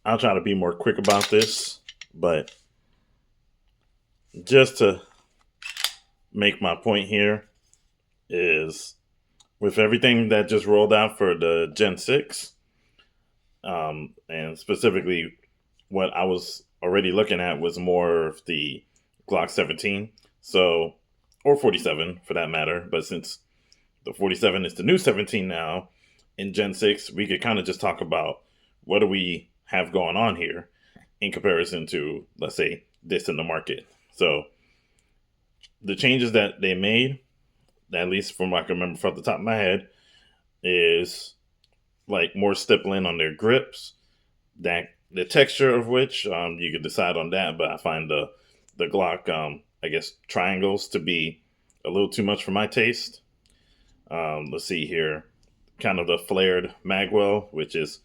I'll try to be more quick about this, but just to make my point here is with everything that just rolled out for the Gen 6, and specifically what I was already looking at was more of the Glock 17, so or 47 for that matter. But since the 47 is the new 17 now in Gen 6, we could kind of just talk about what do we have going on here in comparison to, let's say, this in the market. So the changes that they made, at least from what I can remember from the top of my head, is like more stippling on their grips, that the texture of which you could decide on that. But I find the Glock, I guess, triangles to be a little too much for my taste. Let's see here, kind of the flared magwell, which is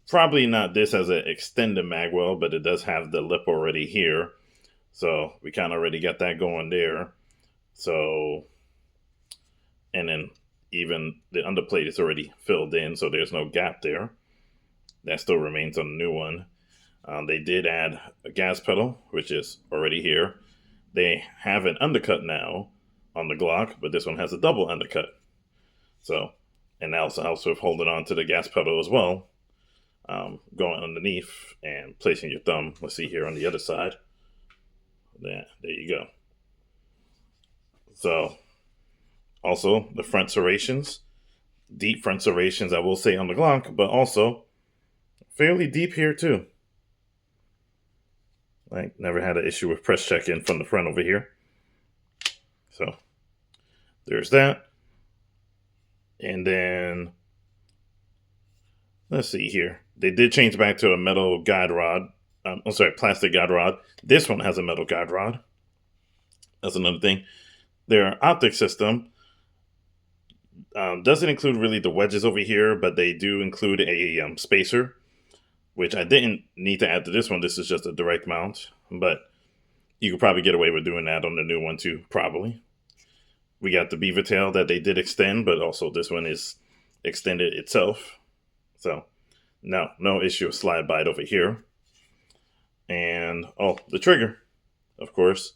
probably not this as an extended magwell, but it does have the lip already here. So we kind of already got that going there. So, and then even the underplate is already filled in, so there's no gap there. That still remains on the new one. They did add a gas pedal, which is already here. They have an undercut now on the Glock, but this one has a double undercut. So, and that also helps with holding on to the gas pedal as well. Going underneath and placing your thumb. Let's see here on the other side. There you go. So, also the front serrations, deep front serrations, I will say on the Glock, but also fairly deep here too. Like, never had an issue with press check in from the front over here. So there's that. And then let's see here. They did change back to a metal guide rod. Plastic guide rod. This one has a metal guide rod. That's another thing. Their optic system doesn't include really the wedges over here, but they do include a spacer, which I didn't need to add to this one. This is just a direct mount, but you could probably get away with doing that on the new one too, probably. We got the beaver tail that they did extend, but also this one is extended itself. So no issue of slide bite over here. And the trigger, of course,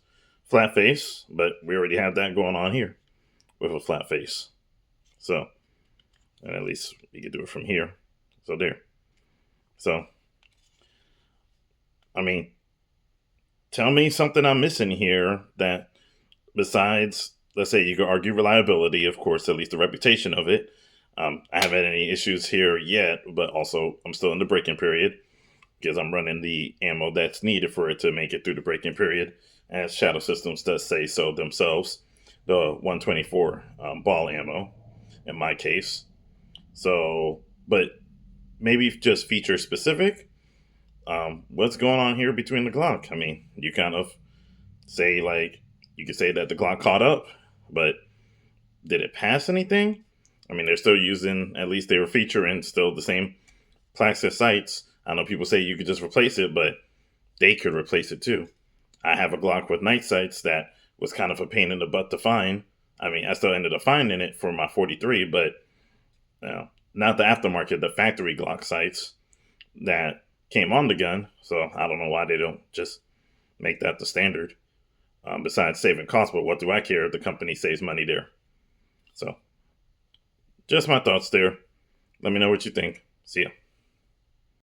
flat face, but we already have that going on here with a flat face. So, and at least we could do it from here. So there. So, I mean, tell me something I'm missing here that besides, let's say you could argue reliability, of course, at least the reputation of it. I haven't had any issues here yet, but also I'm still in the break-in period because I'm running the ammo that's needed for it to make it through the break-in period, as Shadow Systems does say so themselves, the 124 ball ammo in my case. So, but maybe just feature specific. What's going on here between the Glock? I mean, you kind of say, like, you could say that the Glock caught up, but did it pass anything? I mean, they're still using, at least they were featuring still the same Plaxis sights. I know people say you could just replace it, but they could replace it too. I have a Glock with night sights that was kind of a pain in the butt to find. I mean, I still ended up finding it for my 43, but not the aftermarket, the factory Glock sights that came on the gun. So I don't know why they don't just make that the standard. Besides saving costs, but what do I care if the company saves money there? So, just my thoughts there. Let me know what you think. See ya.